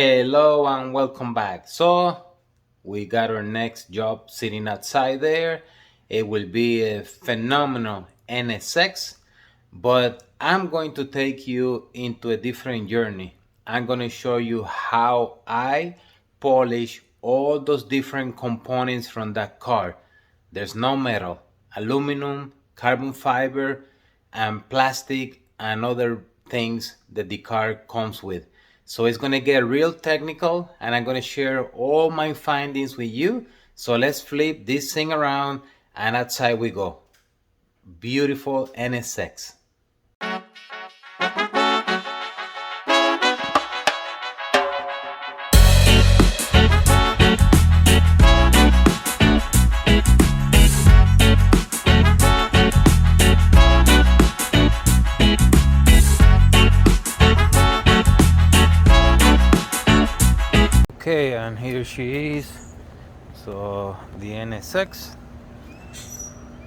Hello and welcome back. So we got our next job sitting outside there. It will be a phenomenal NSX, but I'm going to take you into a different journey. I'm going to show you how I polish all those different components from that car. There's no metal, aluminum, carbon fiber, and plastic and other things that the car comes with. So it's gonna get real technical and I'm gonna share all my findings with you. So let's flip this thing around and outside we go. Beautiful NSX. Okay, and here she is. So the NSX,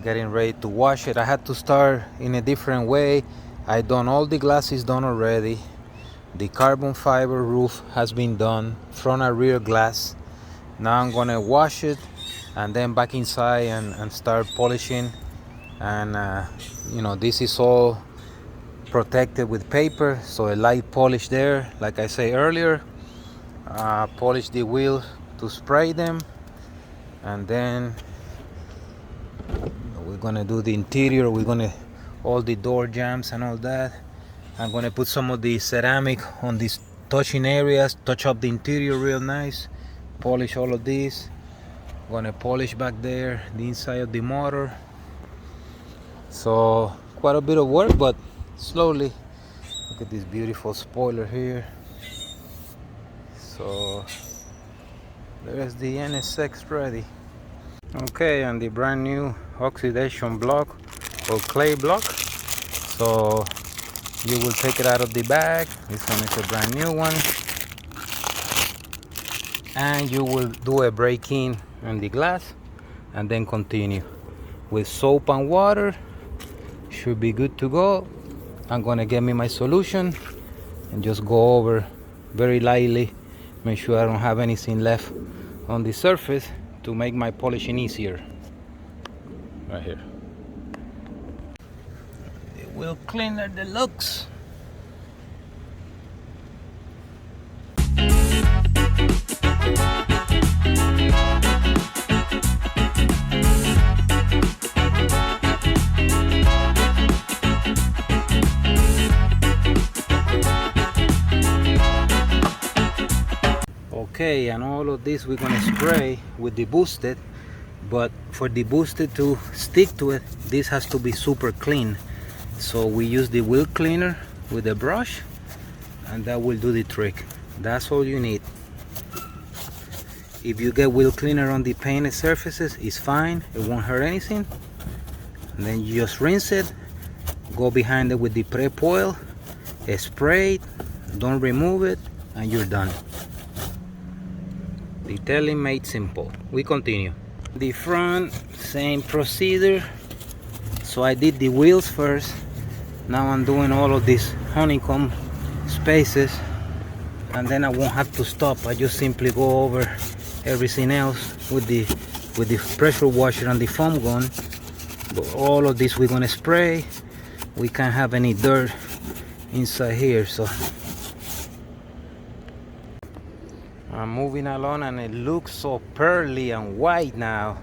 getting ready to wash it. I had to start in a different way. I done all the glasses done already. The carbon fiber roof has been done, front and rear glass. Now I'm gonna wash it and then back inside and start polishing. And this is all protected with paper, so a light polish there. Like I say earlier, polish the wheels to spray them, and then we're gonna do the interior. We're gonna all the door jambs and all that. I'm gonna put some of the ceramic on these touching areas, touch up the interior real nice, polish all of these. Gonna polish back there the inside of the motor. So quite a bit of work, but slowly. Look at this beautiful spoiler here. So there's the NSX ready. Okay, and the brand new oxidation block or clay block. So you will take it out of the bag. This one is a brand new one. And you will do a break-in on the glass and then continue with soap and water. Should be good to go. I'm gonna get me my solution and just go over very lightly, make sure I don't have anything left on the surface to make my polishing easier. Right here. It will cleaner the looks. Okay, and all of this we're gonna spray with the boosted, but for the boosted to stick to it, this has to be super clean. So we use the wheel cleaner with a brush, and that will do the trick. That's all you need. If you get wheel cleaner on the painted surfaces, it's fine, it won't hurt anything. And then you just rinse it, go behind it with the prep oil, spray it, don't remove it, and you're done. Detailing made simple. We continue. The front, same procedure. So I did the wheels first. Now I'm doing all of these honeycomb spaces, and then I won't have to stop. I just simply go over everything else with the pressure washer and the foam gun. But all of this we're gonna spray. We can't have any dirt inside here, so I'm moving along and it looks so pearly and white now.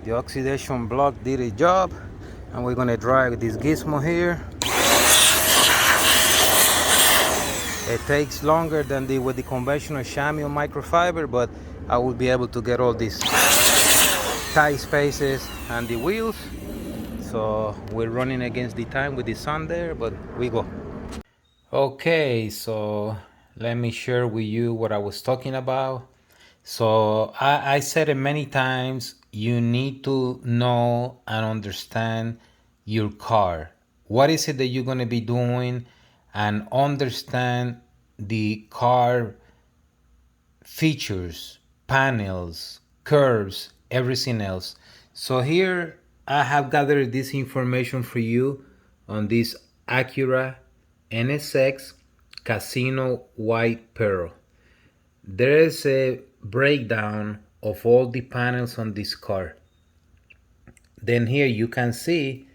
The oxidation block did its job, and we're gonna drag this gizmo here. It takes longer than with the conventional chamois microfiber, but I will be able to get all these tight spaces and the wheels. So we're running against the time with the sun there, but we go. Okay, so let me share with you what I was talking about. So I said it many times, you need to know and understand your car. What is it that you're going to be doing, and understand the car features, panels, curves, everything else. So here I have gathered this information for you on this Acura NSX Casino White Pearl. there is a breakdown of all the panels on this car. Then here you can see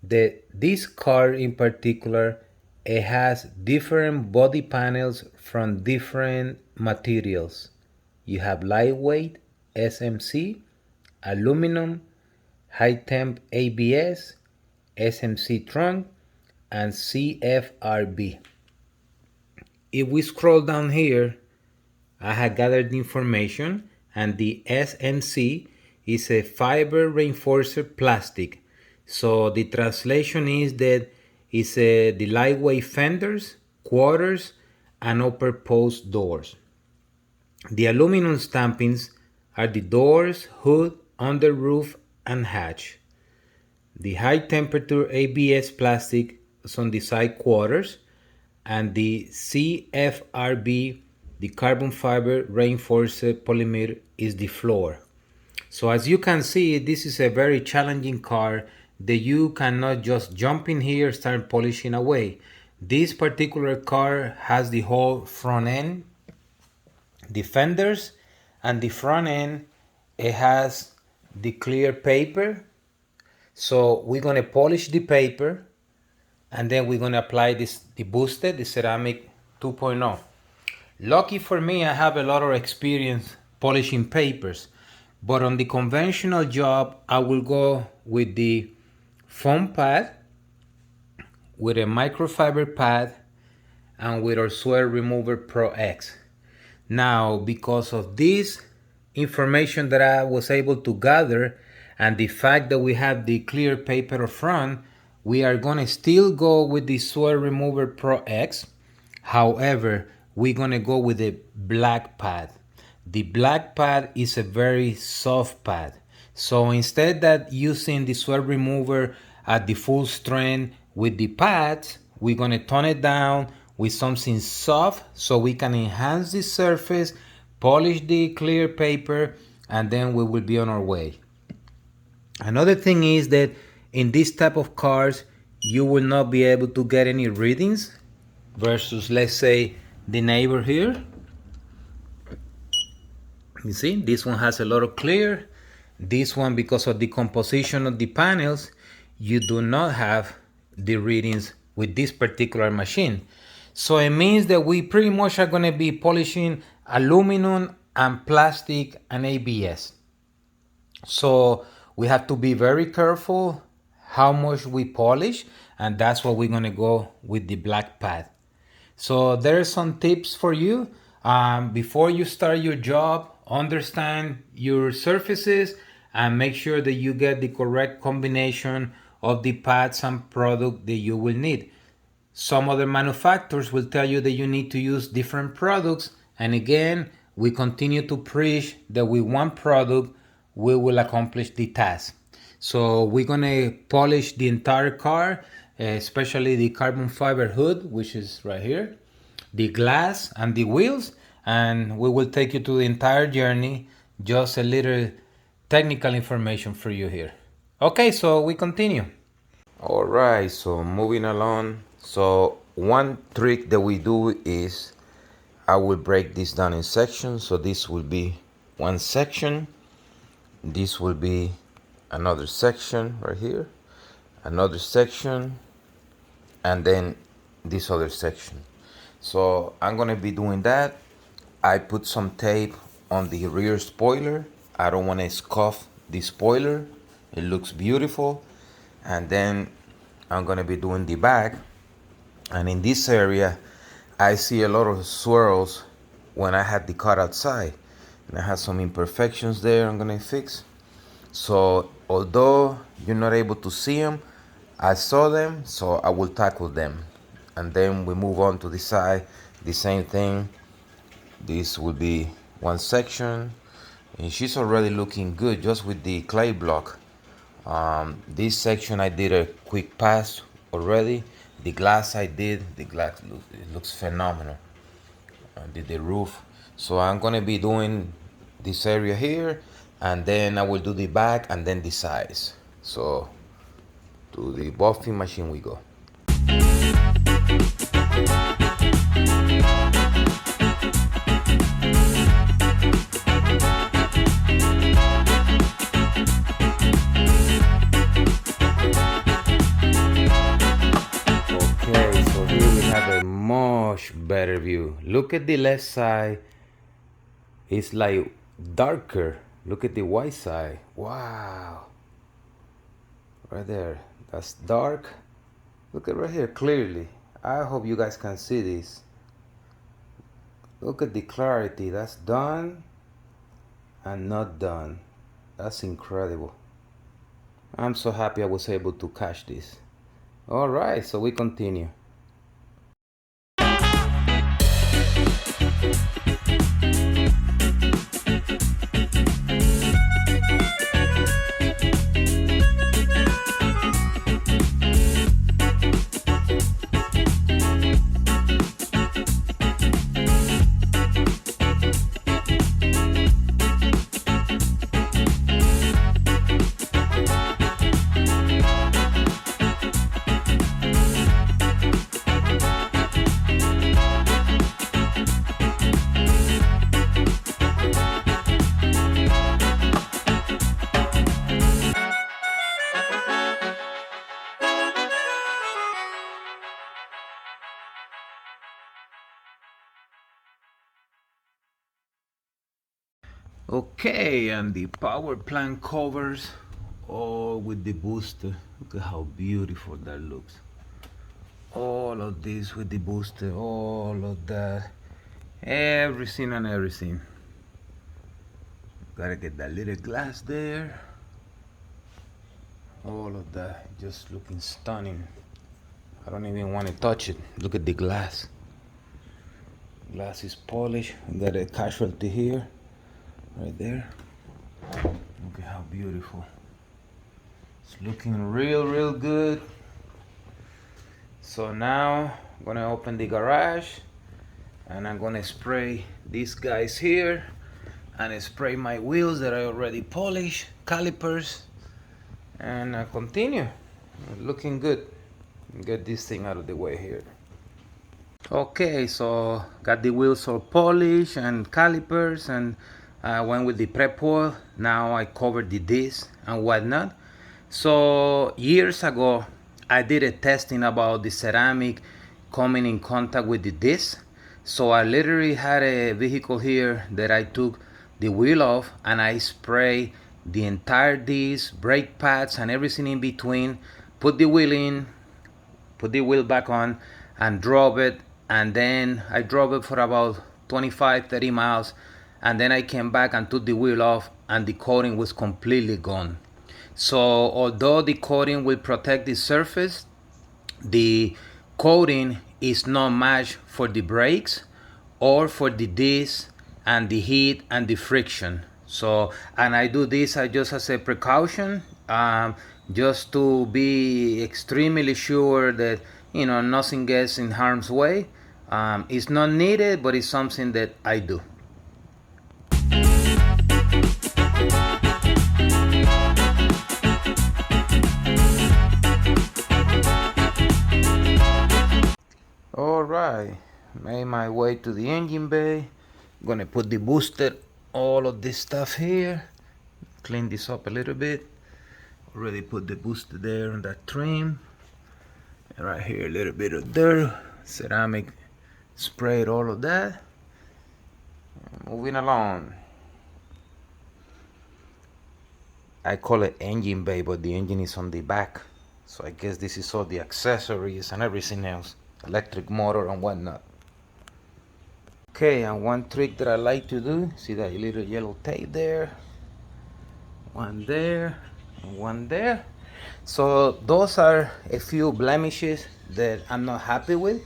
that this car in particular, it has different body panels from different materials. You have lightweight, SMC, aluminum, high temp ABS, SMC trunk, and CFRB. If we scroll down here, I have gathered the information, and the SMC is a fiber reinforcer plastic. So the translation is that it's the lightweight fenders, quarters, and upper post doors. The aluminum stampings are the doors, hood, under roof, and hatch. The high temperature ABS plastic is on the side quarters, and the CFRB, the carbon fiber reinforced polymer, is the floor. So as you can see, this is a very challenging car that you cannot just jump in here and start polishing away. This particular car has the whole front end, the fenders, and the front end, it has the clear paper. So we're going to polish the paper, and then we're going to apply the boosted, the ceramic 2.0. Lucky for me, I have a lot of experience polishing papers, but on the conventional job, I will go with the foam pad, with a microfiber pad, and with our Swirl Remover Pro X. Now, because of this information that I was able to gather, and the fact that we have the clear paper up front, we are gonna still go with the Swirl Remover Pro X. However, we're gonna go with a black pad. The black pad is a very soft pad. So instead that using the Swirl Remover at the full strength with the pads, we're gonna tone it down with something soft so we can enhance the surface, polish the clear paper, and then we will be on our way. Another thing is that in this type of cars, you will not be able to get any readings versus, let's say, the neighbor here. You see, this one has a lot of clear. This one, because of the composition of the panels, you do not have the readings with this particular machine. So it means that we pretty much are going to be polishing aluminum and plastic and ABS. So we have to be very careful how much we polish, and that's why we're going to go with the black pad. So there are some tips for you. Before you start your job, understand your surfaces and make sure that you get the correct combination of the pads and product that you will need. Some other manufacturers will tell you that you need to use different products, and again, we continue to preach that with one product we will accomplish the task. So we're gonna polish the entire car, especially the carbon fiber hood, which is right here, the glass and the wheels, and we will take you to the entire journey. Just a little technical information for you here. Okay, so we continue. All right, so moving along. So one trick that we do is I will break this down in sections. So this will be one section. This will be another section right here, another section, and then this other section. So I'm gonna be doing that. I put some tape on the rear spoiler. I don't want to scuff the spoiler. It looks beautiful. And then I'm gonna be doing the back. And in this area, I see a lot of swirls when I had the car outside. And I have some imperfections there I'm gonna fix. So although you're not able to see them, I saw them, so I will tackle them. And then we move on to the side, the same thing. This will be one section, and she's already looking good just with the clay block. This section I did a quick pass already. The glass I did, the glass it looks phenomenal. I did the roof. So I'm gonna be doing this area here, and then I will do the back and then the sides. So to the buffing machine we go. much better view. Look at the left side. It's like darker. Look at the white side. Wow. Right there. That's dark. Look at right here clearly. I hope you guys can see this. Look at the clarity. That's done and not done. That's incredible. I'm so happy I was able to catch this. All right, so we continue. Okay, and the power plant covers all with the booster. Look at how beautiful that looks. All of this with the booster, all of that, everything and everything. Gotta get that little glass there. All of that just looking stunning. I don't even want to touch it. Look at the glass. Glass is polished. We got a casualty here. Right there. Look at how beautiful. It's looking real good. So now I'm gonna open the garage and I'm gonna spray these guys here and spray my wheels that I already polished, calipers, and continue. Looking good. Get this thing out of the way here. Okay, so got the wheels all polished and calipers, and I went with the prep oil. Now I covered the disc and whatnot. So years ago, I did a testing about the ceramic coming in contact with the disc. So I literally had a vehicle here that I took the wheel off and I sprayed the entire disc, brake pads and everything in between, put the wheel in, put the wheel back on and drove it. And then I drove it for about 25-30 miles. And then I came back and took the wheel off and the coating was completely gone. So although the coating will protect the surface, the coating is not matched for the brakes or for the disc and the heat and the friction. So, and I do this just as a precaution, just to be extremely sure that, you know, nothing gets in harm's way. It's not needed, but it's something that I do. Alright, made my way to the engine bay. I'm gonna put the booster, all of this stuff here. Clean this up a little bit. Already put the booster there on that trim. And right here, a little bit of dirt, ceramic, sprayed all of that. Moving along. I call it engine bay, but the engine is on the back. So I guess this is all the accessories and everything else. Electric motor and whatnot. Okay, and one trick that I like to do, see that little yellow tape there? One there, and one there. So those are a few blemishes that I'm not happy with.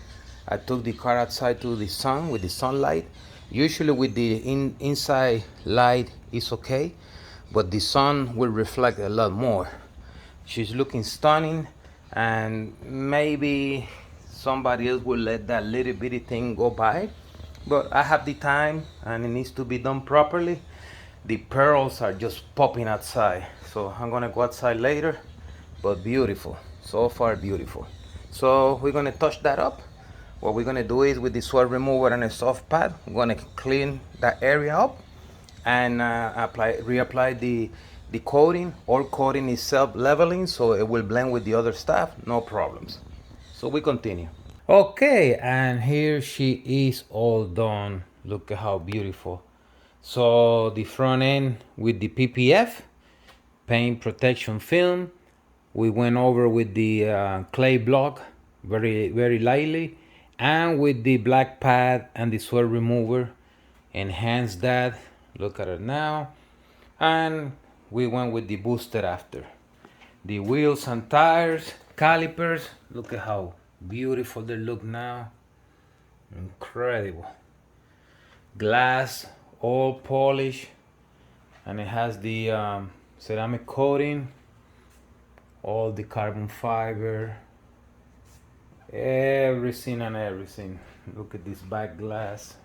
I took the car outside to the sun with the sunlight. Usually with the inside light it's okay, but the sun will reflect a lot more. She's looking stunning, and maybe somebody else will let that little bitty thing go by, but I have the time and it needs to be done properly. The pearls are just popping outside, so I'm gonna go outside later. But beautiful, so far beautiful. So we're gonna touch that up. What we're gonna do is with the Swirl remover and a soft pad, we're gonna clean that area up and reapply the coating. All coating is self-leveling, so it will blend with the other stuff, no problems. So we continue. Okay, and here she is all done. Look at how beautiful. So the front end with the PPF, paint protection film. We went over with the clay block very lightly, and with the black pad and the swirl remover, enhance that. Look at it now. And we went with the booster after. The wheels and tires, calipers, look at how beautiful they look now. Incredible. Glass, all polished, and it has the ceramic coating, all the carbon fiber, everything and everything. Look at this back glass.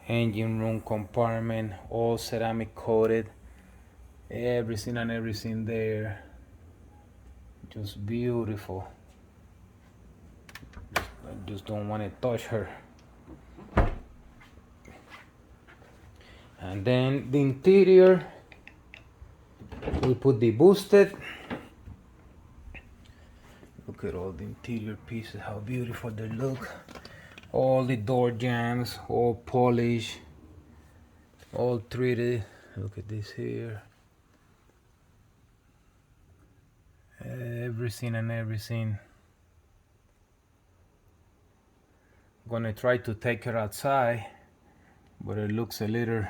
Engine room compartment, all ceramic coated, everything and everything there. Just beautiful. I just don't want to touch her. And then the interior, we put the boosted. Look at all the interior pieces, how beautiful they look. All the door jambs, all polished, all treated. Look at this here. Everything and everything. Gonna try to take her outside, but it looks a little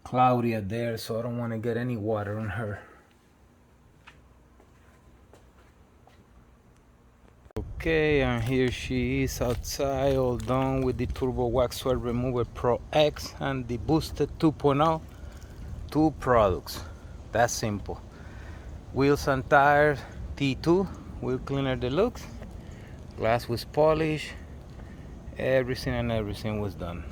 cloudy out there, so I don't want to get any water on her. Okay, and here she is outside, all done with the Turbo Wax Swirl Remover Pro X and the Boosted 2.0. Two products. That's simple. Wheels and tires, T2, wheel cleaner deluxe. Glass was polished. Everything and everything was done.